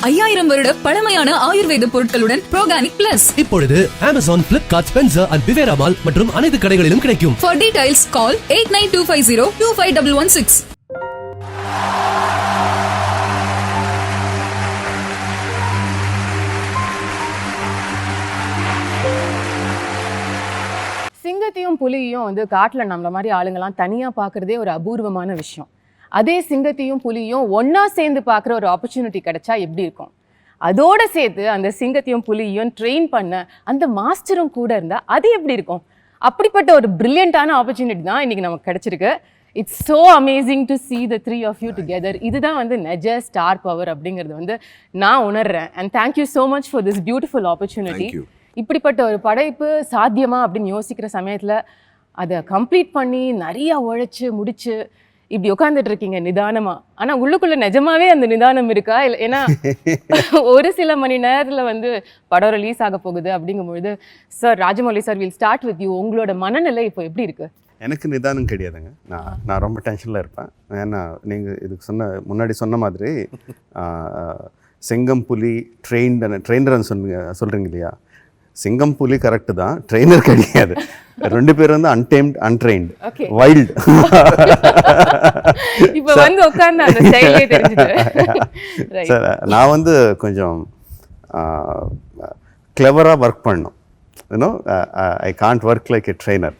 5000 வருட பழமையான ஆயுர்வேத பொருட்களுடன் ப்ரோகானிக் பிளஸ் இப்பொழுது Amazon, Flipkart, Spencer and Bivera Mall மற்றும் அனைத்து கடைகளிலும் கிடைக்கும். For details call 8925025116. சிங்கத்தையும் புலியையும் வந்து காட்டுல நம்மள மாதிரி ஆளுங்கெல்லாம் தனியா பாக்குறதே ஒரு அபூர்வமான விஷயம். அதே சிங்கத்தையும் புலியும் ஒன்னா சேர்ந்து பார்க்குற ஒரு ஆப்பர்ச்சுனிட்டி கிடைச்சா எப்படி இருக்கும்? அதோட சேர்த்து அந்த சிங்கத்தையும் புலியும் ட்ரெயின் பண்ண அந்த மாஸ்டரும் கூட இருந்தா அது எப்படி இருக்கும்? அப்படிப்பட்ட ஒரு பிரில்லியண்டான ஆப்பர்ச்சுனிட்டி தான் இன்னைக்கு நமக்கு கிடைச்சிருக்கு. It's so amazing to see the three of you together. இதுதான் வந்து நெஜ ஸ்டார் பவர் அப்படிங்கிறது வந்து நான் உணர்றேன். And thank you so much for this beautiful opportunity. இப்படிப்பட்ட ஒரு படைப்பு சாத்தியமா அப்படின்னு யோசிக்கிற சமயத்தில் அதை கம்ப்ளீட் பண்ணி நிறையா உழைச்சி முடிச்சு இப்படி உட்காந்துட்டு இருக்கீங்க நிதானமா. ஆனா உள்ளுக்குள்ள நிஜமாவே அந்த நிதானம் இருக்கா? இல்லை ஏன்னா ஒரு சில மணி நேரத்துல வந்து படம் ரிலீஸ் ஆக போகுது அப்படிங்கும்பொழுது sir Rajamouli sir will start with you. உங்களோட மனநிலை இப்போ எப்படி இருக்கு? எனக்கு நிதானம் கிடையாதுங்க. நான் ரொம்ப டென்ஷனில் இருப்பேன். ஏன்னா நீங்கள் இதுக்கு முன்னாடி சொன்ன மாதிரி சிங்கம் புலி ட்ரெயினர்னு சொல்கிறீங்க இல்லையா? சிங்கம் புலி கரெக்டு தான், ட்ரெயினர் கிடையாது. ரெண்டு பேர் வந்து அன்டேம்ட், அன்ட்ரெயின்ட், வைல்டு. இப்போ வந்து உட்கார்ந்து அந்த ஸ்டைலே தெரிஞ்சுது. சார் நான் வந்து கொஞ்சம் கிளவராக ஒர்க் பண்ணணும். You know I can't work like a trainer.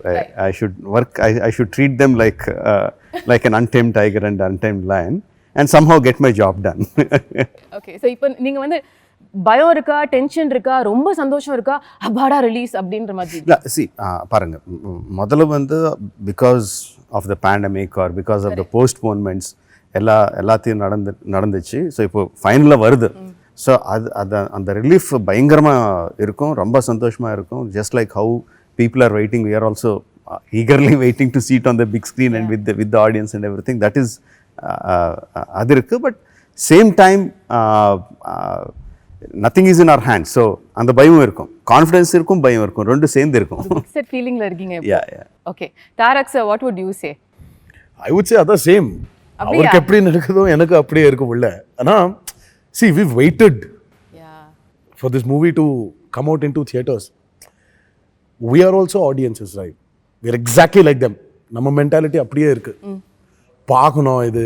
I should treat them like an untamed tiger and untamed lion and somehow get my job done. Okay, so இப்போ நீங்கள் வந்து பயம் இருக்கா, டென்ஷன் இருக்கா, ரொம்ப சந்தோஷம் இருக்கா, அப்பாடா ரிலீஸ் அப்படின்ற மாதிரி? இல்லை சி பாருங்க, முதல்ல வந்து because of the pandemic or because of the postponements எல்லாத்தையும் நடந்துச்சு. ஸோ இப்போ ஃபைனலாக வருது. ஸோ அந்த ரிலீஃப் பயங்கரமாக இருக்கும், ரொம்ப சந்தோஷமாக இருக்கும். Just like how people are waiting, we are also eagerly waiting to see it on the big screen and with the audience and everything. That is அது இருக்குது. But same time nothing is in our hands. So அந்த பயம் இருக்கும், confidence இருக்கும், பயம் இருக்கும், ரெண்டு சேர்ந்து இருக்கும். மிக்ஸ்ட் ஃபீலிங்ல இருக்கீங்க. yeah. Okay, Tarak sir, what would you say? I would say அதான் சேம். அவருக்கு எப்படி நடக்குதோ எனக்கு அப்படியே இருக்கும் உள்ள. ஆனா see, we've waited for this movie to come out into theaters. We are also audiences, right? We are exactly like them. நம்ம மென்டாலிட்டி அப்படியே இருக்கு. பார்க்கணும், இது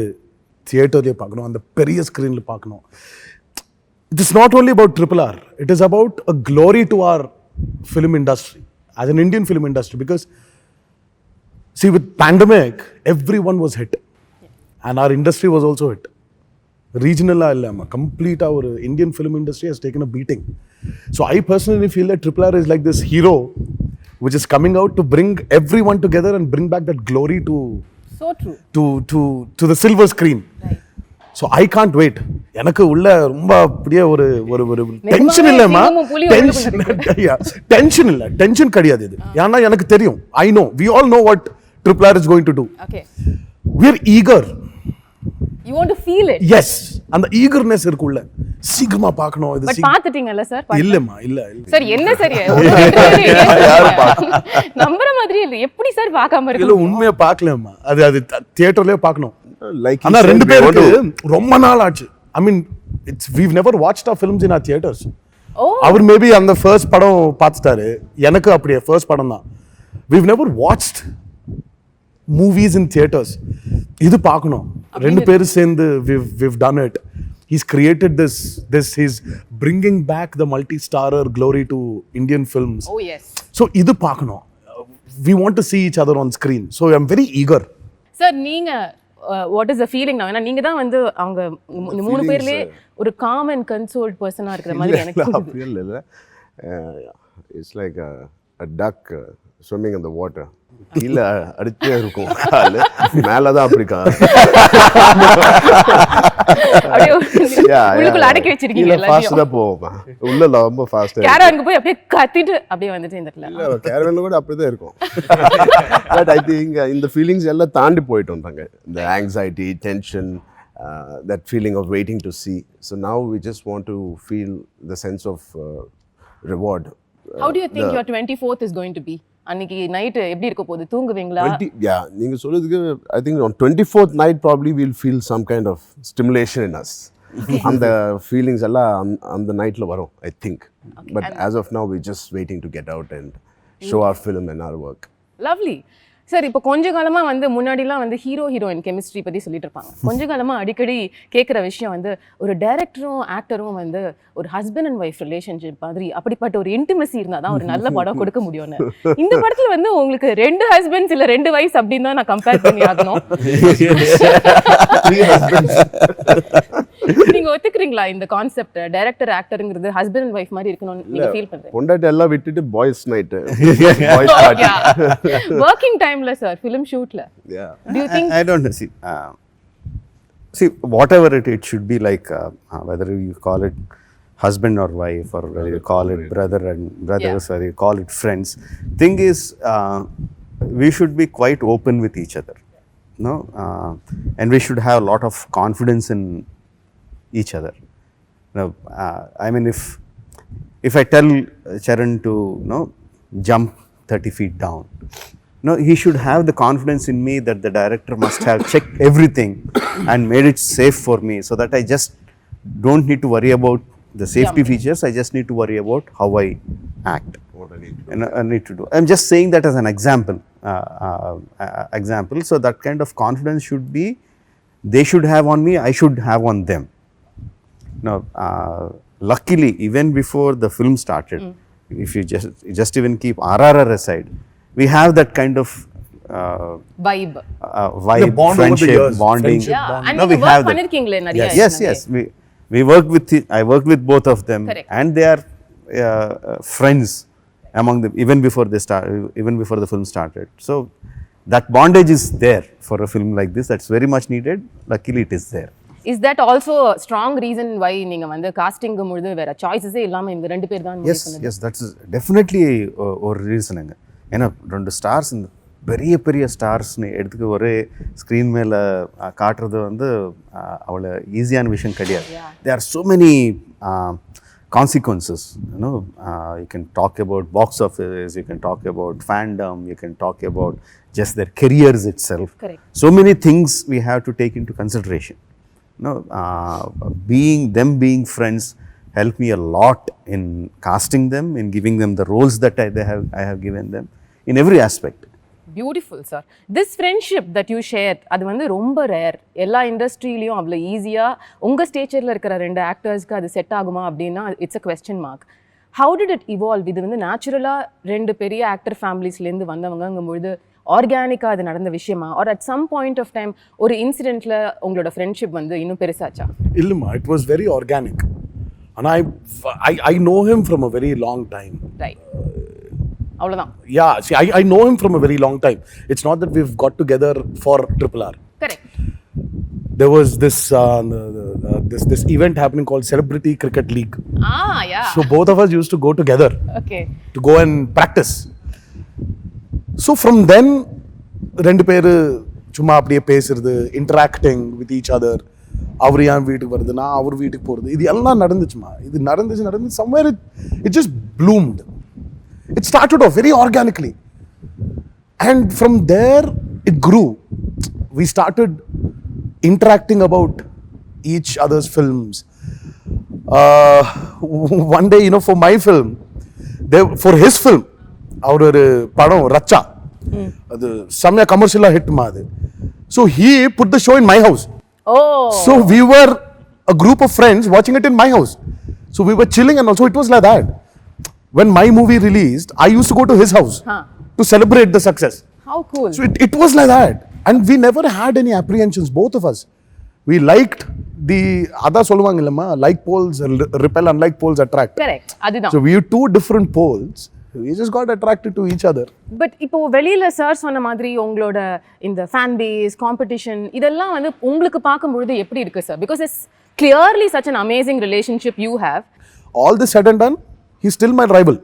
தியேட்டர்லேயே பார்க்கணும், அந்த பெரிய ஸ்க்ரீனில் பார்க்கணும். It is not only about RRR, it is about a glory to our film industry, as an Indian film industry, because see, with pandemic, everyone was hit, and our industry was also hit. Regional complete our Indian film industry has taken a beating. So I personally feel that RRR is like this hero which is coming out to bring everyone together and bring back that glory to so true to the silver screen. Right. So I can't wait. எனக்கு உள்ள ரொம்ப அப்படியே ஒரு ஒரு ஒரு tension இல்லைம்மா, tension இல்லை, tension கிடையாது இது. ஏன்னா எனக்கு தெரியும், I know, we all know what RRR is going to do. Okay. We're eager. You want to feel it? Yes. அந்த eagerness இருக்குள்ள, சீக்கிரமா பார்க்கணும். இது பட் பாத்துட்டீங்கல்ல சார்? இல்லம்மா, இல்ல சார் என்ன சார் நம்பற மாதிரி இல்ல, எப்படி சார் பார்க்காம இருக்கு? இல்ல உண்மையா பார்க்கலம்மா, அது தியேட்டர்லயே பார்க்கணும். ஆனா ரெண்டு பேருக்கு ரொம்ப நாள் ஆச்சு. I mean, we've never watched our films in our theaters. அவர் மேபி அந்த ஃபர்ஸ்ட் படம் பார்த்துட்டாரு, எனக்கு அப்படியே ஃபர்ஸ்ட் படம் தான். We've never watched movies in theaters. இது பார்க்கணும். ரெண்டு பேரும் சேர்ந்து we've done it. He's created this he's bringing back the multi-starrer glory to Indian films. Oh yes. So இது பார்க்கணும். We want to see each other on screen. So I'm very eager. Sir நீங்க what is the feeling now? ஏன்னா நீங்க தான் வந்து அவங்க இந்த மூணு பேர்லயே ஒரு calm and consoled personா இருக்கிற மாதிரி எனக்கு தோணுது. இல்ல it's like a duck swimming in the water. கீழ அடிச்சே இருக்கும் கால், மேலதான் ஆப்பிரிக்கா. உள்ளுக்குள்ள அடக்கி வச்சிருக்கீங்க எல்லாத்தையும். ஃபாஸ்டா போவோமா, உள்ள ரொம்ப ஃபாஸ்டா கேரவனுக்கு போய் அப்படியே கத்திட்டு அப்படியே வந்துட்டு இந்த இடத்துல. இல்ல கேரவன்ல கூட அப்படிதான் இருக்கும். பட் ஐ திங்க் இந்த ஃபீலிங்ஸ் எல்லாம் தாண்டி போயிட்டு வந்தாங்க. இந்த anxiety, tension, that feeling of waiting to see. So now we just want to feel the sense of reward. How do you think your 24th is going to be? அன்னைக்கு night எப்படி இருக்க போகுது? தூங்குவீங்களா? நீங்க சொல்றதுக்கு I think on 24th night probably we'll feel some kind of stimulation in us. அந்த feelings எல்லாம் அந்த நைட்டில் வரும் I think. But as of now we just waiting to get out and show our film and our work. Lovely sir. இப்போ கொஞ்ச காலமாக வந்து முன்னாடிலாம் வந்து ஹீரோ ஹீரோயின் கெமிஸ்ட்ரி பற்றி சொல்லிட்டு இருப்பாங்க. கொஞ்ச காலமாக அடிக்கடி கேட்குற விஷயம் வந்து ஒரு டைரக்டரும் ஆக்டரும் வந்து ஒரு ஹஸ்பண்ட் அண்ட் ஒய்ஃப் ரிலேஷன்ஷிப் மாதிரி அப்படிப்பட்ட ஒரு இன்டிமசி இருந்தால் தான் ஒரு நல்ல படம் கொடுக்க முடியும்னு. இந்த படத்தில் வந்து உங்களுக்கு 2 ஹஸ்பண்ட்ஸ் இல்லை 2 வைஃப்ஸ் அப்படின்னு தான் நான் கம்பேர் பண்ணி ஆகணும். நீங்க ஒத்துக்கிறீங்களா இந்த கான்செப்ட்? டைரக்டர் ஆக்டர்ங்கிறது ஹஸ்பண்ட் அண்ட் ஒய்ஃப் மாதிரி இருக்கணும்னு நீங்க ஃபீல் பண்றீங்க? பொண்டாட்டி எல்லாம் விட்டுட்டு பாய்ஸ் நைட் வர்க்கிங் டைம்ல சார் ஃபிலிம் ஷூட்ல do you think I don't see whatever it should be like whether you call it husband or wife or whether you call it brother and brothers or you call it friends. Thing is we should be quite open with each other, no, and we should have a lot of confidence in each other. Now, I mean, if I tell Charan to jump 30 feet down, he should have the confidence in me that the director must have checked everything and made it safe for me, so that I just don't need to worry about the safety features. I just need to worry about how I act. What I need to do. I'm just saying that as an example. So that kind of confidence should be, they should have on me, I should have on them. Now, luckily, even before the film started, if you just even keep RRR aside, we have that kind of vibe, bond friendship, bonding. and No, we have that. பண்ணிருக்கீங்களே நிறைய. Yes. We work with I work with both of them. Correct. And they are friends among them even before the film started. So that bondage is there for a film like this. That's very much needed. Luckily, it is there. Is that also a strong reason why நீங்க வந்து costing பொழுது வேற சாய்ஸஸே இல்லாம இந்த 2 பேர் தான் Yes, that's definitely ஒரு ரீசனுங்க. ஏன்னா 2 ஸ்டார்ஸ், இந்த பெரிய பெரிய ஸ்டார்ஸ்னு எடுத்துக்க ஒரே ஸ்க்ரீன் மேலே காட்டுறது வந்து அவ்வளோ ஈஸியான விஷயம் கிடையாது. There are so many consequences, you can talk about box office, you can talk about fandom, you can talk about just their careers itself. Correct. So many things we have to take into consideration. Being friends helped me a lot in casting them, in giving them the roles that I have given them in every aspect. Beautiful, sir. This friendship that you shared, அது வந்து ரொம்ப rare. எல்லா இண்டஸ்ட்ரியிலையும் அவ்வளோ ஈஸியாக உங்கள் ஸ்டேச்சரில் இருக்கிற 2 ஆக்டர்ஸ்க்கு அது set ஆகுமா அப்படின்னா it's a question mark. How did it evolve? இது வந்து நேச்சுரலாக 2 பெரிய ஆக்டர் ஃபேமிலிஸ்லேருந்து வந்தவங்கங்கும்பொழுது ஆர்கானிக்காக அது நடந்த விஷயமா, or at some point of time ஒரு இன்சிடென்ட்டில் உங்களோட ஃப்ரெண்ட்ஷிப் வந்து இன்னும் பெருசாச்சா? இல்லைம்மா, இட் வாஸ் வெரி ஆர்கானிக். ஆனால் I know him from a very long time. Right. அவ்வளோதான். Yeah, see, I know him from a very long time. It's not that we've got together for RRR. Correct. There was this event happening called Celebrity Cricket League. Yeah. So both of us used to go together. Okay. To go and practice. So from then, 2 பேர் சும்மா அப்படியே பேசுறது, interacting with each other. அவர் என் வீட்டுக்கு வருது, நான் அவர் வீட்டுக்கு போகிறது, இது எல்லாம் நடந்துச்சுமா. இது நடந்துச்சு somewhere it just bloomed. It started off very organically, and from there it grew. We started interacting about each other's films. One day, for my film, for his film, our padam Racha, adu samya commercial hit ma adu. So he put the show in my house. Oh. So we were a group of friends watching it in my house. So we were chilling, and also it was like that. When my movie released, I used to go to his house to celebrate the success. How cool. So it was like that. And we never had any apprehensions, both of us. We liked the Ada Solvangilama, like poles repel, unlike poles attract. Correct. Adidhan. So we were 2 different poles. We just got attracted to each other. But இப்போ வெளியில sir சொன்ன மாதிரி உங்களோட இந்த fan base competition இதெல்லாம் வந்து உங்களுக்கு பார்க்கும்பொழுது எப்படி இருக்கு sir? Because it's clearly such an amazing relationship you have. All this said and done, he's still my rival.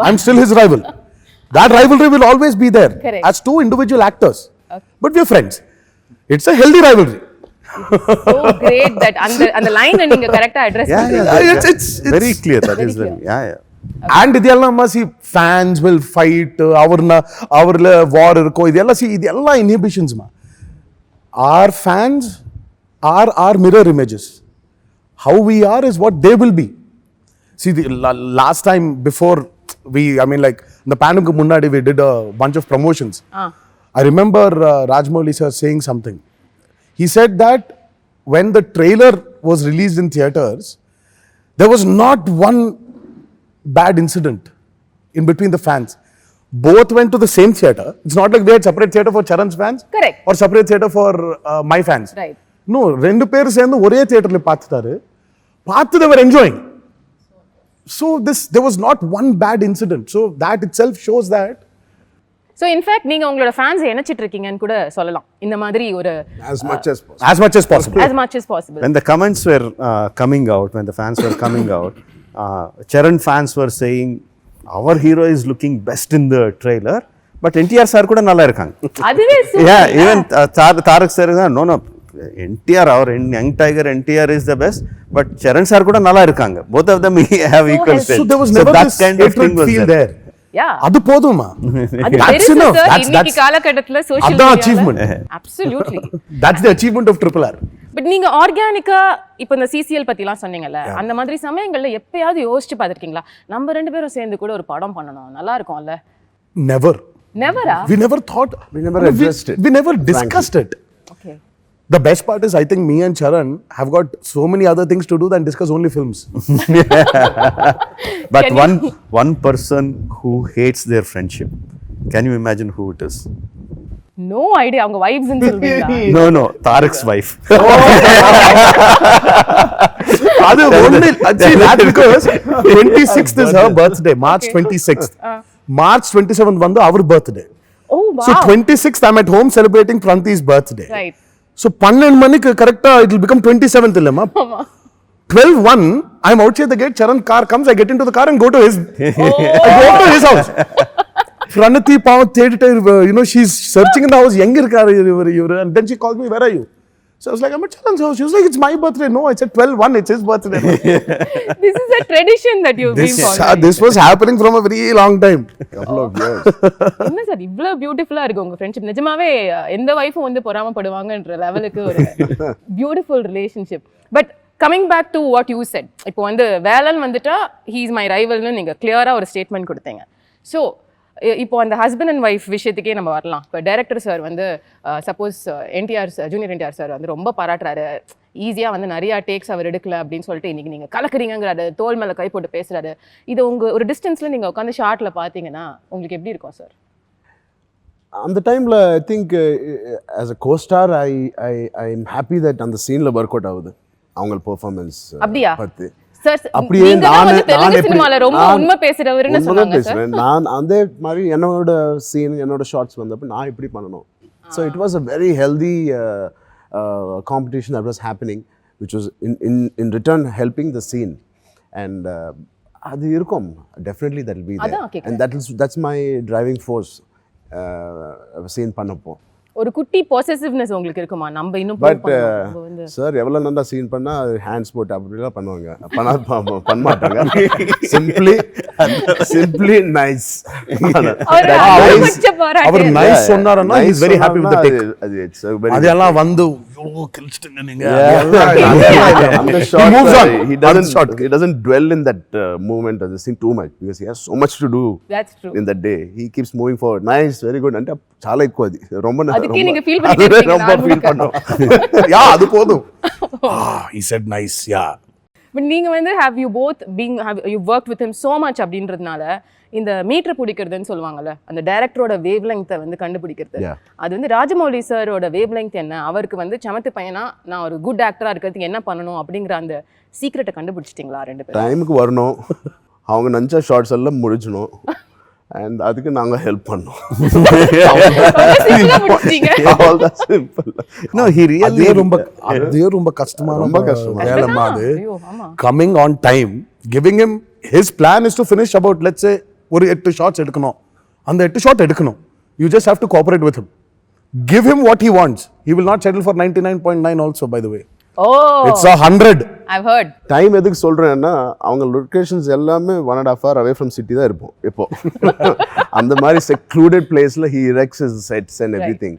I'm still his rival. That rivalry will always be there. Correct. As 2 individual actors. But we're friends. It's a healthy rivalry. So great that அந்த லைனை நீங்க கரெக்ட்டா address Yeah. It's very clear. That is very, yeah. And இதெல்லாம் see, fans will fight, அவர்ல war இருக்கும், இதெல்லாம் see, இதெல்லாம் inhibitions ma. Our fans are our mirror images. how we are is what they will be. See, the last time before I mean, like, in the pandemic munnadi, we did a bunch of promotions. I remember Rajamouli sir saying something. He said that when the trailer was released in theaters, there was not one bad incident in between the fans. Both went to the same theater. It's not like they had separate theater for Charan's fans. Correct. Or separate theater for my fans. Right. No, rendu per sendu ore theater le paatharu. Paathu they were enjoying. So there was not one bad incident. So that itself shows that. So in fact நீங்க உங்களோட fans நினைச்சிட்டு இருக்கீங்கன்னு கூட சொல்லலாம் இந்த மாதிரி ஒரு as much as possible. As much as possible. as much as possible. When the comments were coming out, when the fans were coming out, Charan fans were saying, our hero is looking best in the trailer, but NTR sir kuda nalla irukanga. அதுவே Yeah, even Tarak sir is no NTR, our young tiger NTR is the best, but Charan sir kuda nalla irukanga. Both of them have equal strength. So there was never that this kind of thing was feel there. yeah. அது போதுமா? அது That's பெருசு enough. Sir That's இன்னைக்கு காலகட்டத்துல social அதான் மீடியால achievement. absolutely. That's the achievement of RRR. But நீங்க ஆர்கானிக்கா இப்போ இந்த சிசிஎல் பத்திலாம் சொன்னீங்கல்ல, அந்த மாதிரி சமயங்கள்ல எப்பயாவது யோசிச்சு பார்த்திருக்கீங்களா நம்ம ரெண்டு பேரும் சேர்ந்து கூட ஒரு படம் பண்ணணும் நல்லா இருக்கும்ல? Never. நெவரா? We never thought. We never addressed it. We never discussed it. Okay. The best part is, I think me and Charan have got so many other things to do than discuss only films. But one person who hates their friendship, can you imagine who it is? No idea. அவங்க wives ன்னு சொல்வீங்களா? No, Tarak's wife. அது only, actually, that's because 26th is her birthday, March 26th. March 27th வந்து our birthday. Oh So wow. 26th I'm at home celebrating Pranti's birthday. Right. So 12 மணிக்கு கரெக்ட்டா it will become 27th இல்லமா? 12:01 I'm outside the gate, Charan car comes, I get into the car and go to his I go to his house. Pranati பாவம் தேடிட்டே, you know, she's searching in the house, எங்க இருக்காரு இவரு, and then she called me, where are you? So I was like, I'm at Charan's house. She was like, it's my birthday. No, I said 12:01, it's his birthday. This is a tradition that you've been following. This was happening from a very long time. Couple of years. என்ன sir இவ்ளோ பியூட்டிஃபுல்லா இருக்கு உங்க friendship? நிஜமாவே எந்த வைஃபும் வந்து பொறாமப்படுவாங்கன்ற லெவலுக்கு ஒரு beautiful relationship. But coming back to what you said, இப்போ வந்து வேலன் வந்துட்டா ஹீ இஸ் மை ரைவல்னு நீங்க கிளியரா ஒரு ஸ்டேட்மெண்ட் கொடுத்தீங்க. ஸோ இப்போ அந்த ஹஸ்பண்ட் அண்ட் ஒய்ஃப் விஷயத்துக்கே நம்ம வரலாம். இப்போ டைரக்டர் சார் வந்து சப்போஸ் ஜூனியர் என்டிஆர் சார் வந்து ரொம்ப பாராட்டுறாரு, ஈஸியாக வந்து நிறையா டேக்ஸ் அவர் எடுக்கல அப்படின்னு சொல்லிட்டு இன்னைக்கு நீங்கள் கலக்குறீங்கிறாரு, தோல் மேலே கை போட்டு பேசுறாரு. இது உங்கள் ஒரு டிஸ்டன்ஸில் நீங்கள் உட்காந்து ஷார்ட்டில் பார்த்தீங்கன்னா உங்களுக்கு எப்படி இருக்கும் சார்? அந்த டைமில் I think as a co-star I am happy that அந்த சீனில் ஒர்க் அவுட் ஆகுது அவங்க பெர்ஃபார்மன்ஸ் அப்படியா பற்றி. சார் அப்படியே தெலுங்கு சினிமால ரொம்ப உண்மை பேசுறவருன்னு சொன்னாங்க சார். நான் அதே மாதிரி என்னோட சீன் என்னோட ஷார்ட்ஸ் வந்தப்ப நான் இப்படி பண்ணணும். So it was a very healthy competition that was happening which was in return helping the scene. And அது இருக்கும் definitely that will be there. And that's my driving force scene பண்ணப்போ. ஒரு குட்டி பொசசிவ்னஸ் உங்களுக்கு இருக்குமா? நம்ம இன்னும் பட் சார் எவ்வளோ நல்லா சீன் பண்ணா ஹேண்ட்ஸ் போட்டு அப்படிலாம் பண்ணுவாங்க, பண்ண மாட்டாங்க. Simply nice. அவர் நைஸ் சொன்னாருன்னா he is very happy with the take. அதெல்லாம் வந்து கிழிச்சிட்டீங்க நீங்க. He doesn't dwell in that moment of the scene too much because he has so much to do. That's true. In that day he keeps moving forward. Nice, very good. అంటే చాలా ఎక్కువ అది ரொம்ப அதுக்கே நீங்க ஃபீல் பண்ணிட்டீங்க. ரொம்ப feel பண்ணோம். யா அது போதும். He said nice, yeah. But நீங்க வந்து have you worked with him so much அப்படின்றதுனால இந்த மீட்டர் பிடிக்கிறதுன்னு சொல்லுவாங்கல்ல, அந்த டைரக்டரோட வேவ் லெங்த்தை வந்து கண்டுபிடிக்கிறது, அது வந்து ராஜமௌலி சாரோட வேவ் லெங்த் என்ன, அவருக்கு வந்து சமத்து பையனா நான் ஒரு குட் ஆக்டரா இருக்கிறதுக்கு என்ன பண்ணணும் அப்படிங்கிற அந்த சீக்ரெட்டை கண்டுபிடிச்சிட்டிங்களா ரெண்டு பேரும்? டைமுக்கு வரணும், அவங்க நினச்ச ஷார்ட்ஸ் எல்லாம் முடிச்சணும், அண்ட் அதுக்கு நாங்கள் ஹெல்ப் பண்ணோம். ரொம்ப கஷ்டமான வேலைமா அது. Coming on time, giving him his plan is to finish about, let's say, ஒரு 8 ஷாட்ஸ் எடுக்கணும், அந்த 8 ஷாட் எடுக்கணும். You just have to cooperate with him. Give him what he wants. He will not settle for 99.9 also, by the way. Oh, it's 100. I've heard. Time எதுக்கு சொல்றேன்னா அவங்க locations எல்லாமே 1.5 hour away from city தான் இருப்போம் இப்போ. அந்த மாதிரி secluded placeல he erects his sets and everything.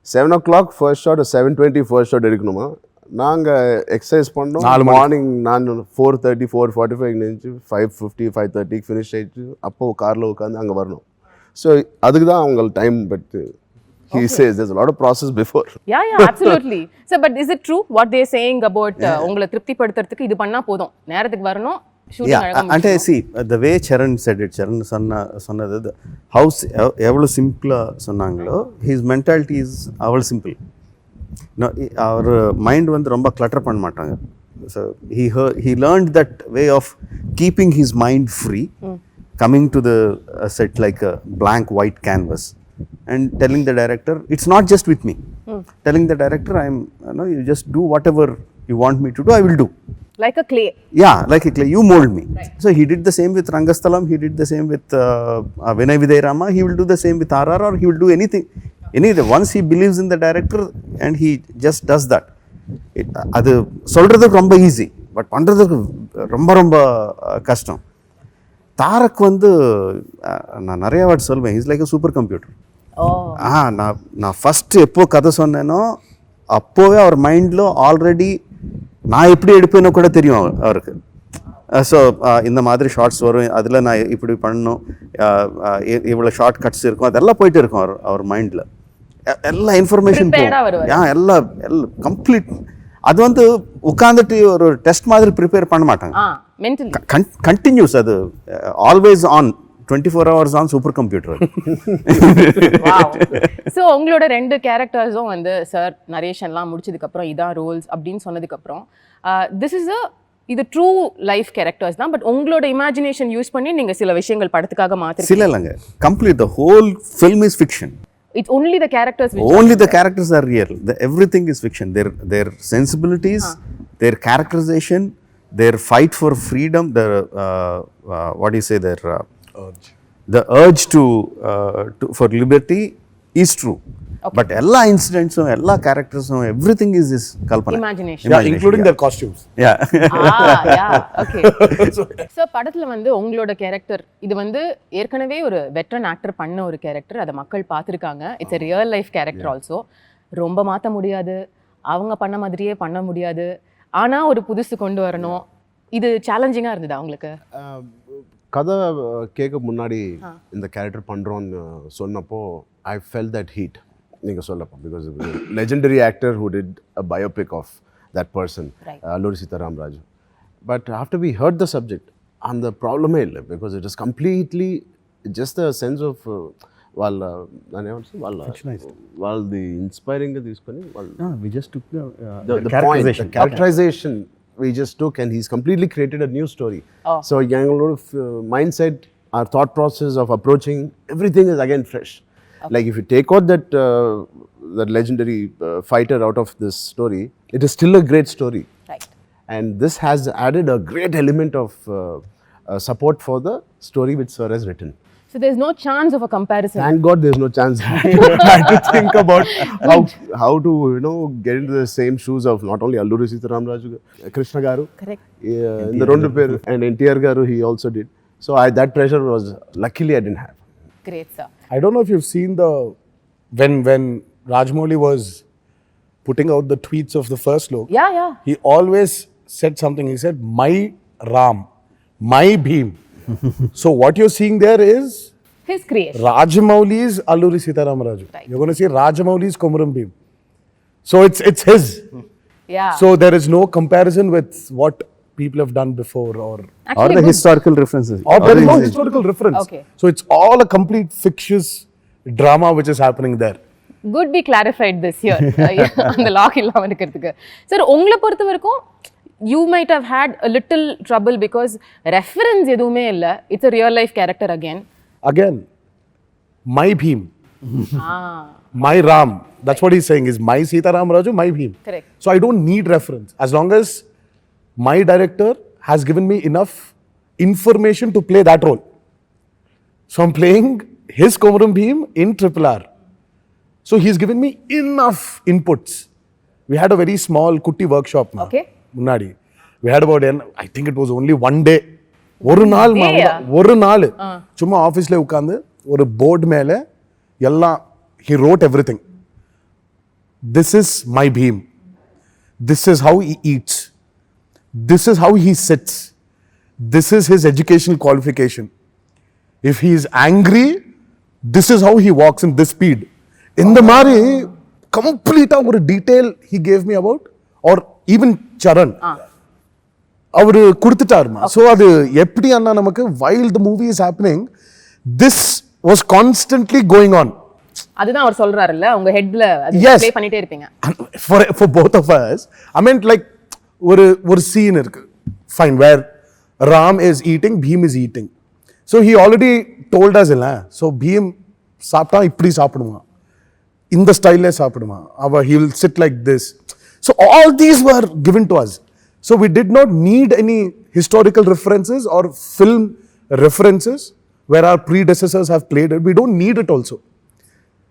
7 o'clock first shot or 7:20 first shot எடுக்கணுமா, நாங்கள் எக்ஸசைஸ் பண்ணோம் 4 மணிக்கு. மார்னிங் நான் 4:30 4:45 நினைச்சு 5:50 5:30 ஃபினிஷ் ஆகிட்டு அப்போ காரில் உட்காந்து அங்கே வரணும். ஸோ அதுக்கு தான் அவங்க time. But he says there's a lot of process before. Yeah, absolutely. So, but is it true what they're saying about உங்களை திருப்திப்படுத்துறதுக்கு இது பண்ணா போதும், நேரத்துக்கு வரணும், ஷூட்டிங் அழகா అంటే see the way Charan said it, Charan சொன்னது ஹவுஸ் எவ்வளோ சிம்பிளாக சொன்னாங்களோ his mentality is அவ்வளோ சிம்பிள். அவர் மைண்ட் வந்து ரொம்ப கிளட்டர் பண்ண மாட்டாங்க. So he learned that way of keeping his mind free, coming to the set like a blank white canvas and telling the director, it's not just with me, telling the director, you just do whatever you want me to do, I will do. like a clay. Yeah, like a clay, you mold me. So he did the same with Rangasthalam, he did the same with Vinay Videy Rama, he will do the same with RR, or he will do anything. Once he believes in the director and he just does that, அது சொல்றதுக்கு ரொம்ப easy, but பண்ணுறதுக்கு ரொம்ப ரொம்ப கஷ்டம். தாரக் வந்து நான் நிறைய வாட்டி சொல்வேன், is like a super computer. நான் ஃபஸ்ட்டு எப்போ கதை சொன்னேனோ அப்போவே அவர் மைண்டில் ஆல்ரெடி நான் எப்படி எடுப்பேனோ கூட தெரியும் அவருக்கு. ஸோ இந்த மாதிரி ஷார்ட்ஸ் வரும், அதில் நான் இப்படி பண்ணணும், இவ்வளோ ஷார்ட் கட்ஸ் இருக்கும், அதெல்லாம் போயிட்டு இருக்கும் அவர் மைண்டில். எல்லா இன்ஃபர்மேஷன் எல்லாம் கம்ப்ளீட். அது வந்து உட்காந்துட்டு ஒரு டெஸ்ட் மாதிரி ப்ரிப்பேர் பண்ண மாட்டாங்க, கண்டினியூஸ். அது always on, 24 hours on super computer. So உங்களோட 2 கேரக்டர்ஸும் வந்து சார் நரேஷன்லாம் முடிச்சதுக்கப்புறம் இதான் ரோல்ஸ் அப்படின்னு சொன்னதுக்கப்புறம் இது ட்ரூ லைஃப் கேரக்டர்ஸ் தான், பட் உங்களோட இமேஜினேஷன் யூஸ் பண்ணி நீங்கள் சில விஷயங்கள் படத்துக்காக மாற்றிருக்கீங்க. சில இல்லைங்க, complete the whole film is fiction. It's only the characters which only the characters are real. Everything is fiction. Their sensibilities, their characterization, their fight for freedom, their what do you say, their urge. The urge to for liberty is true. Okay. But all incidents, all characters, everything is kalpana. Imagination. Yeah, including their costumes. Yeah. Okay. So படத்துல வந்து உங்களோட character இது வந்து ஏற்கனவே ஒரு veteran actor பண்ண ஒரு character, அதை மக்கள் பார்த்துருக்காங்க. It's a real life character also. ரொம்ப மாற்ற முடியாது, அவங்க பண்ண மாதிரியே பண்ண முடியாது, ஆனால் ஒரு புதுசு கொண்டு வரணும். இது சேலஞ்சிங்காக இருந்ததா உங்களுக்கு? கதை கேட்க முன்னாடி இந்த கேரக்டர் பண்ணுறோன்னு சொன்னப்போ ஐ ஃபெல் தட் ஹீட் நீங்கள் சொல்லப்போ, because legendary actor who did a biopic of that person, Alluri Sitaram Raju. But after we heard the subject அந்த ப்ராப்ளமே இல்லை, because it is completely just the sense of వాళ్ళది ఇన్స్పైరింగ్గా తీసుకొని characterization we just took, and he's completely created a new story. So young mindset, our thought process of approaching everything is again fresh. Like if you take out that legendary fighter out of this story, it is still a great story. Right. And this has added a great element of support for the story which sir has written. So there's no chance of a comparison. Thank God there's no chance. I had to think about how to get into the same shoes of not only Alluri Sitaram Raju, Krishna Garu. Correct. In the Rondu Per, and N.T.R. Garu he also did. So that pressure was luckily I didn't have. Great, sir. I don't know if you've seen when Rajamouli was putting out the tweets of the first look. Yeah. He always said something. He said, "My Ram, my Bhim." So what you're seeing there is his creation. Rajamouli's Alluri Sitaram Raju. Right. You're going to see Rajamouli's Komaram Bhim. So it's his. Yeah. So there is no comparison with what people have done before or the historical references. Or there is no historical reference. Okay. So it's all a complete fictitious drama which is happening there. Good be clarified this year. அந்த lock இல்லாம இருக்கிறதுக்கு. Sir உங்களை பொறுத்த வரைக்கும் you might have had a little trouble because reference எதுவுமே இல்லை. It's a real life character again. My Bhim. My Ram. That's what he's saying is my Sitaram Raju, my Bhim. Correct. So I don't need reference. As long as my director has given me enough information to play that role. So I'm playing his Komaram Bhim in RRR. So he's given me enough inputs. We had a very small kutti workshop. Okay. முன்னாடி we had about I think it was only one day. ஒரு நாள் சும்மா ஆஃபீஸில் உட்காந்து ஒரு board மேலே எல்லாம் he wrote everything. This is my Bhim. This is how he eats. This is how he sits. This is his educational qualification. If he is angry, this is how he walks in this speed. In the Mari, complete detail he gave me about, or even Charan. அவர் கொடுத்துட்டாருமா. So அது எப்படி அண்ணா நமக்கு while the movie is happening, this was constantly going on. அதுதான் அவர் சொல்றாருல்ல, உங்க ஹெட்ல அது play பண்ணிட்டே இருப்பீங்க. For both of us, I meant like ஒரு scene இருக்கு. Fine, where Ram is eating, Bhim is eating. So he already told us இல்ல. So Bhim சாப்பிட்டா இப்படி சாப்பிடுவான், இந்த ஸ்டைல்ல சாப்பிடுவான், he will sit like this. So all these were given to us. So we did not need any historical references or film references where our predecessors have played it. We don't need it also.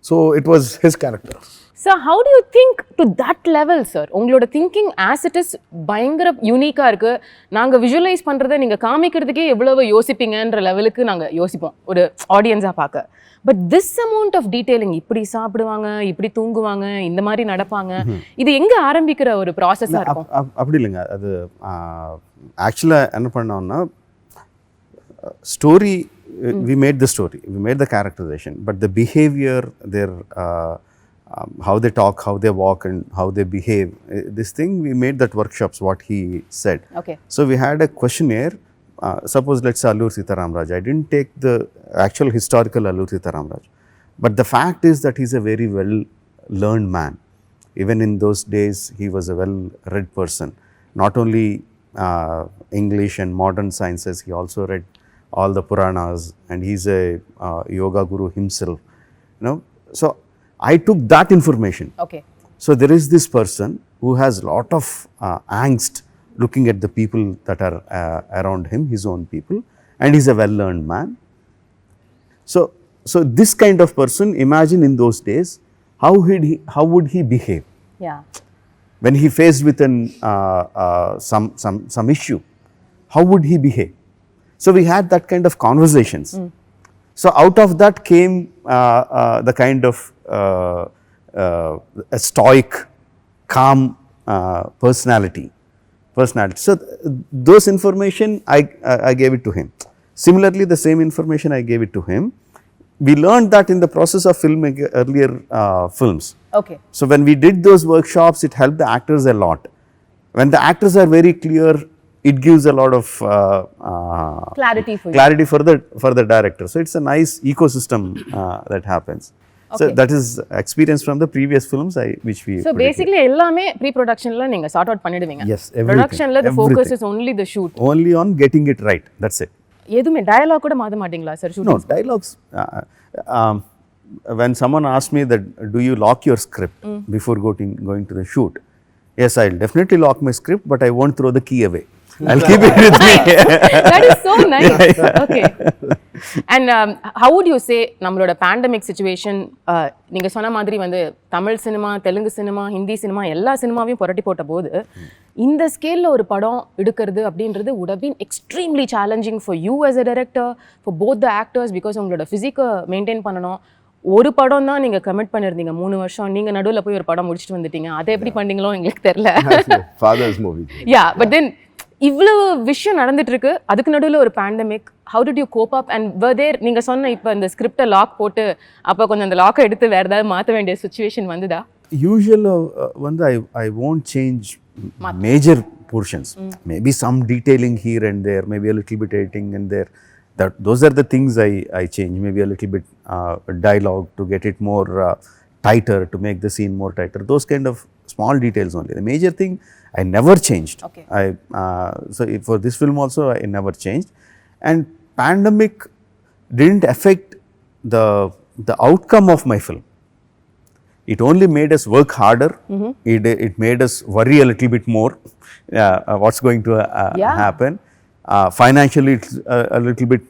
So it was his character. So how do you think to that level, sir? உங்களோட thinking as it is பயங்கர யூனிக்கா இருக்கு. நாங்க visualise பண்றதை நீங்க காமிக்கிறதுக்கே எவ்வளவு யோசிப்பீங்கன்ற லெவலுக்கு நாங்க யோசிப்போம் ஒரு ஆடியன்ஸா பார்க்க. But this amount of detailing, இப்படி சாப்பிடுவாங்க, இப்படி தூங்குவாங்க, இந்த மாதிரி நடப்பாங்க, இது எங்க ஆரம்பிக்கிற ஒரு ப்ராசஸா இருக்கும்? அப்படி இல்லைங்க. அது ஆக்சுவலாக என்ன பண்ணோம்னா, story we made the story, we made the characterization, but the behavior, their how they talk, how they walk and how they behave, this thing we made that workshops what he said. Okay. So we had a questionnaire. Suppose let's say Allur Sitaram Raj. I didn't take the actual historical Allur Sitaram Raj, but the fact is that he's a very well learned man. Even in those days he was a well read person. Not only English and modern sciences, he also read all the Puranas, and he's a yoga guru himself, you know. So I took that information. Okay. So there is this person who has lot of angst looking at the people that are around him, his own people, and he's a well learned man. So this kind of person, imagine in those days, how would he behave? Yeah. When he faced with an some issue, how would he behave? So we had that kind of conversations. So out of that came the kind of a stoic, calm personality. So those information I gave it to him. Similarly, the same information I gave it to him. We learned that in the process of filming earlier films. Okay. So when we did those workshops, it helped the actors a lot. When the actors are very clear, it gives a lot of clarity for you. Clarity for the director. So it's a nice ecosystem that happens. So that is experience from the previous films which we. So basically எல்லாமே pre ப்ரொடக்ஷன்ல நீங்க sort out பண்ணிடுவீங்க. Yes, everything. ப்ரொடக்ஷன்ல the focus is only the shoot. Only on getting it right. That's it. எதுமே dialogue கூட மாத்த மாட்டீங்களா sir shooting? No, dialogues. When someone asks me that, do you lock your script before going to the shoot? Yes, I'll definitely lock my script, but I won't throw the key away. I'll keep it with me. That is so nice. Okay. And how would you say நம்மளோட pandemic situation, நீங்க சொன்ன மாதிரி வந்து Tamil cinema, Telugu cinema, Hindi cinema எல்லா சினிமாவையும் புரட்டி போட்ட போது இந்த ஸ்கேல்ல ஒரு படம் எடுக்கிறது அப்படின்றது would have been extremely challenging for you as a director, for both the actors, because உங்களோட ஃபிசிக்கை மெயின்டைன் பண்ணணும். ஒரு படம் தான் நீங்க கமிட் பண்ணிருந்தீங்க 3 வருஷம், நீங்க நடுவுல போய் ஒரு படம் முடிச்சிட்டு வந்துட்டீங்க. அதை எப்படி பண்ணீங்களோ எங்களுக்கு தெரியல. Father's movie. Yeah, but then இவ்வளவு விஷயம் நடந்துட்டு இருக்கு, அதுக்கு நடுவில் ஒரு pandemic. How did you cope up and were there? நீங்க சொன்ன இப்போ இந்த ஸ்கிரிப்டை லாக் போட்டு அப்போ கொஞ்சம் அந்த லாக்கை எடுத்து வேற ஏதாவது மாற்ற வேண்டிய சுச்சுவேஷன் வந்துதா? Usually வந்து I won't change major portions. Maybe some detailing here and there, maybe a little bit editing and there. Those are the things I change. Maybe a little bit dialogue to get it more tighter, to make the scene more tighter. Those kind of small details only. The major thing I never changed. Okay. So for this film also I never changed, and pandemic didn't affect the outcome of my film. It only made us work harder. It made us worry a little bit more what's going to happen. Financially it's a little bit,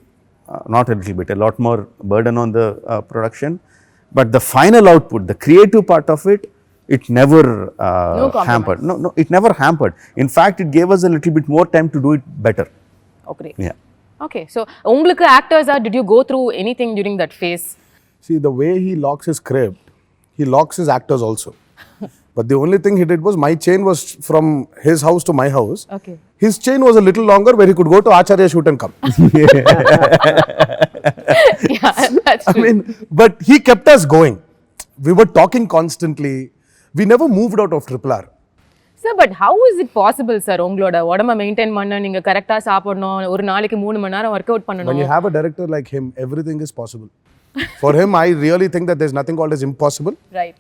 not a little bit, a lot more burden on the production, but the final output, the creative part of it, it never hampered. No, it never hampered. In fact, it gave us a little bit more time to do it better. Okay. Yeah. Okay. So, உங்களுக்கு actors did you go through anything during that phase? See, the way he locks his script, he locks his actors also. But the only thing he did was my chain was from his house to my house. Okay. His chain was a little longer where he could go to Acharya shoot and come. Yeah, that's I true. mean, but he kept us going. We were talking constantly. We never moved out of RRR. Sir, but how is it possible, sir? உங்களோட உடம்ப maintain பண்ண, நீங்க கரெக்டா சாப்பிடணும், ஒரு நாளைக்கு 3 மணி நேரம் work out When பண்ணணும். you have a director like him, everything is possible. For him, I really think that there's nothing called as impossible. Right.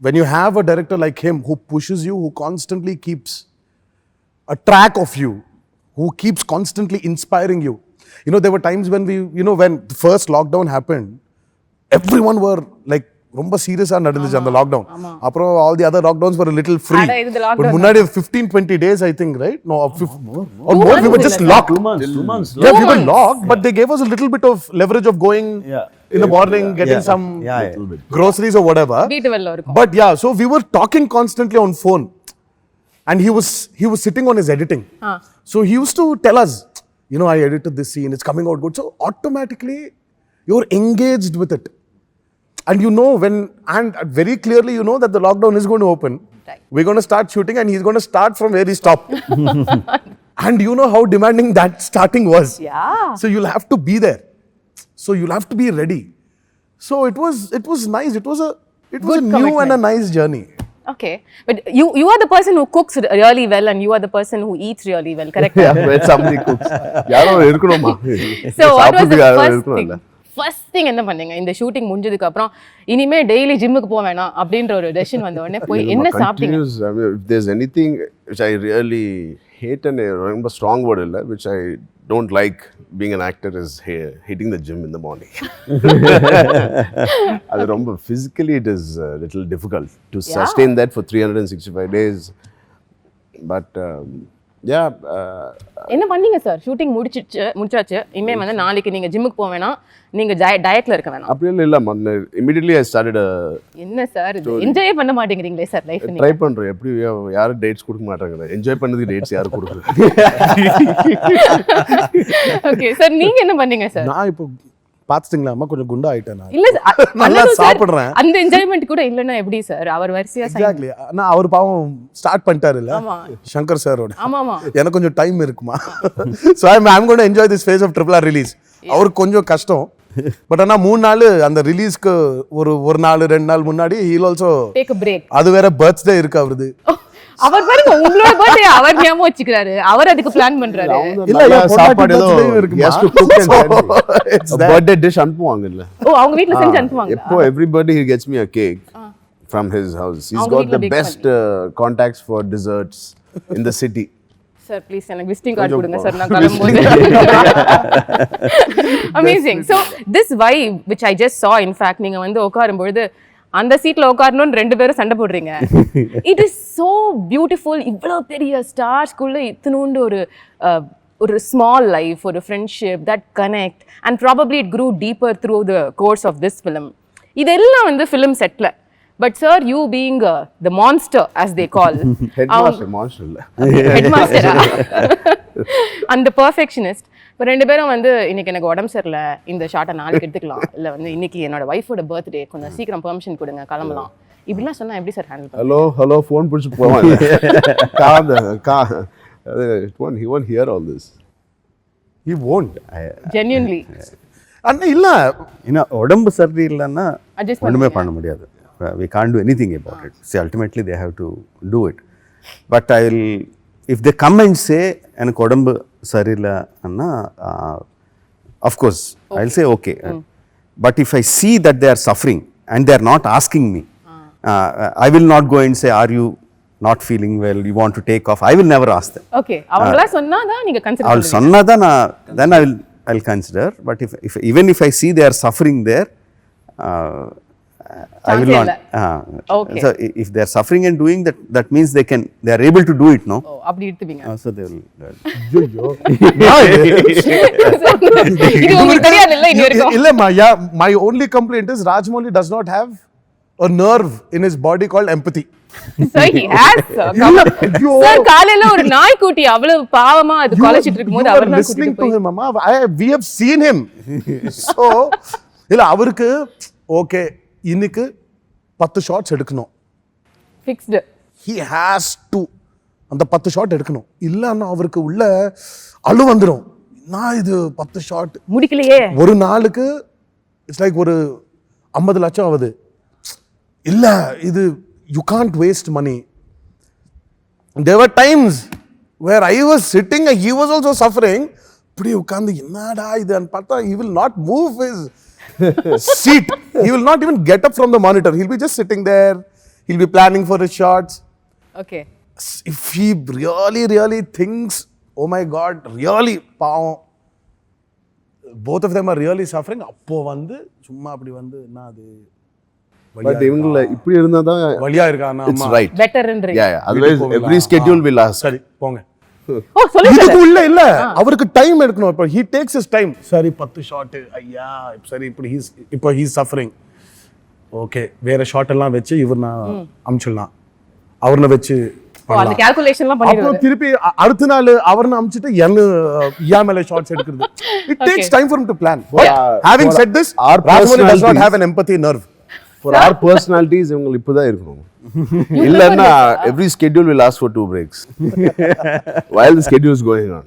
When you have a director like him who pushes you, who constantly keeps a track of you, who keeps constantly inspiring you. You know, there were times when when the first lockdown happened, everyone were like, ரொம்ப சீரியஸா நடந்துச்சு அந்த lockdown. அப்புறம் all the other lockdowns were a little free. அட, இது lockdown. But முன்னாடி 15-20 days I think, right? No, or more. We were just locked. 2 months. Yeah, we were locked, but they gave us a little bit of leverage of going in the morning, getting some groceries or whatever. வீட்டு வெளில இருக்கும். But yeah, so we were talking constantly on phone, and he was sitting on his editing. So he used to tell us, I edited this scene, it's coming out good. So automatically you're engaged with it, and and very clearly that the lockdown is going to open. Right. We're going to start shooting, and he's going to start from where he stopped. And you know how demanding that starting was. Yeah. So you'll have to be there. So you'll have to be ready. So it was nice. It was a new commitment. and a nice journey. Okay. But you are the person who cooks really well, and you are the person who eats really well, correct? Yeah, when somebody cooks. யாரோ இருக்கணுமா? So what was the யாரோ first இருக்கணும்ல. thing? First thing என்ன பண்ணீங்க? இந்த shooting முடிஞ்சதுக்கு அப்புறம் இனிமே டெய்லி ஜிம்முக்கு போக வேணாம் அப்படின்ற ஒரு டெசிஷன் வந்த உடனே போய் என்ன சாப்பிட்டீங்க? I mean, if there's anything which I really hate and ரொம்ப strong word இல்ல, which I don't like being an actor is hitting the gym in the morning. அது ரொம்ப physically it is a little difficult to sustain that for 365 days. But என்ன பண்ணீங்க sir? Shooting முடிச்சாச்சு. இனிமே வந்து நாளைக்கு நீங்க ஜிம்முக்கு போக வேணாம், நீங்க டயட்ல இருக்க வேணாம். அப்படியே இல்ல, immediately I started என்ன சார் இது என்ஜாய் பண்ண மாட்டேங்கிறீங்களே சார் லைஃப்? ட்ரை பண்றேன். எப்படி யாரும் டேட்ஸ் கொடுக்க மாட்டாங்க. என்ஜாய் பண்ணதுக்கு டேட்ஸ் யாரும் கொடுக்குறது? ஓகே சார், நீங்க என்ன பண்ணீங்க சார்? நான் இப்போ பாத்துட்டீங்களா அம்மா, கொஞ்சம் குண்டா ஆயிட்டேன் நான். இல்ல நல்லா சாப்பிடுறேன். அந்த என்ஜாய்மெண்ட் கூட இல்லன்னா எப்படி சார்? அவர் வரிசையா எக்ஸாக்ட்லி. ஆனா அவர் பாவம் ஸ்டார்ட் பண்ணிட்டாரு இல்ல, ஆமா சங்கர் சாரோட. ஆமாமா. எனக்கு கொஞ்சம் டைம் இருக்குமா. So I'm going to enjoy this phase of RRR release. அவருக்கு கொஞ்சம் கஷ்டம். பட் ஆனா 3 நாள் அந்த ரிலீஸ்க்கு ஒரு நாள் 2 நாள் முன்னாடி he'll also take a break. அது வேற பர்த்டே இருக்கு அவருது. அவர் பாருங்க, உங்களோட பர்த்டே அவர் ஞாபகம் வச்சுக்கிறாரு, அவர் அதுக்கு பிளான் பண்றாரு. இல்ல சாப்பாடு ஏதோ இருக்கு. has to cook and birthday dish அனுப்புவாங்க இல்ல. ஓ, அவங்க வீட்ல செஞ்சு அனுப்புவாங்க. எப்போ everybody he gets me a cake from his house. He's got the best contacts for desserts in the city. Sir please எனக்கு விசிட்டிங் கார்டு கொடுங்க சார், நான் கிளம்பும்போது. Amazing. So this vibe which I just saw, in fact நீங்க வந்து உட்காரும்பொழுது அந்த சீட்ல உட்காரணும்னு 2 பேரும் சண்டை போடுறீங்க. It is so beautiful. இவ்வளோ பெரிய ஸ்டார்ஸ்குள்ள இத்தனூண்டு ஒரு ஸ்மால் லைஃப், ஒரு friendship that connect, and probably it grew deeper through the course of this film. இதெல்லாம் வந்து ஃபிலிம் செட்ல. But sir, you being the monster as they call, monster இல்ல, headmaster and the perfectionist. இப்போ 2 பேரும் வந்து இன்னைக்கு எனக்கு உடம்பு சரியில்லை, இந்த ஷார்ட்டை நாளைக்கு எடுத்துக்கலாம், இல்லை வந்து இன்னைக்கு என்னோட ஒய்ஃபோட பர்த்டே, கொஞ்சம் சீக்கிரம் பெர்மிஷன் கொடுங்க, கிளம்பலாம், இப்படிலாம் சொன்னா எப்படி சார் ஹேண்டில் பண்ணுவீங்க? ஹலோ ஃபோன் பிடிச்சி போவாங்க. He won't hear all this. He won't. Genuinely. அண்ணா இல்ல, உடம்பு சரி இல்லைன்னா Adjust ஒன்றுமே பண்ண முடியாது. We can't do anything about it. See, ultimately they have to do it. But if they come and say எனக்கு உடம்பு சரியில்லை அண்ணா, of course I'll say okay. But if I see that they are suffering and they are not asking me, I will not go and say, are you not feeling well, you want to take off? I will never ask them. Okay, அவங்களா சொன்னாதான் நீங்க consider அவள் சொன்னாதான் then I'll consider. But even if I see they are suffering there, I will not. Okay. So if they are suffering and doing that, that means they are able to do it, no? ஓ, அப்படி எடுத்துவீங்க. So they will. ஐயோ இது உங்களுக்கு தெரியாது இல்ல இது வரைக்கும்? இல்லம்மா, my only complaint is Rajamouli does not have a nerve in his body called empathy. Sir, he has, sir. Sir, காலையில ஒரு நாய்க்குட்டி அவ்வளவு பாவமா அது கொலைச்சிட்டு இருக்கும்போது அவர் தான் listening to him, mama. We have seen him. So இல்ல அவருக்கு ஓகே இன்னைக்கு 10 ஷாட்ஸ் எடுக்கணும், ஃபிக்ஸ்டு. he has to அந்த 10 ஷாட் எடுக்கணும். இல்லைன்னா அவருக்கு உள்ள அழு வந்துடும். நான் இது 10 ஷாட் முடிக்கலையே. ஒரு நாளுக்கு இட்ஸ் லைக் ஒரு 50 லட்சம் ஆகுது. இல்ல இது you can't waste money. There were times where I was sitting and he was also suffering. இப்படி உட்கார்ந்து என்னடா இதுன்னு பார்த்தா he will not move his seat. He will not even get up from the monitor. He'll be just sitting there. He'll be planning for his shots. Okay. If he really thinks, oh my God, really பாவம், both of them are really suffering. அப்போ வந்து சும்மா அப்படி வந்து என்ன அது but இவங்கள இப்படி இருந்தா தான் வலியா இருக்கானா இட்ஸ் ரைட். பெட்டர்ன்றீங்க. Yeah yeah otherwise every schedule will ask. சரி போங்க. ஓ சொல்லுங்க. இதுக்கு உள்ள இல்ல அவருக்கு டைம் எடுக்கணும். இப்போ he takes his time. சரி 10 ஷாட் ஐயா சரி இப்போ he's suffering. ஓகே வேற ஷாட் எல்லாம் வெச்சு இவர் நான் அம்ச்சிடலாம். அவர்ன வெச்சு அந்த கால்குலேஷன்லாம் பண்ணிடுவாரு. அப்புறம் திருப்பி அடுத்த நாள் அவர்ன அம்ச்சிட்டு யா மேல ஷாட்ஸ் எடுக்கிறது. It takes time for him to plan. Having said this, Rajamouli does not have an empathy nerve. For our personalities இவங்க இப்பதான் இருக்கணும். இல்லன்னா every schedule will ask for 2 breaks while the schedule is going on.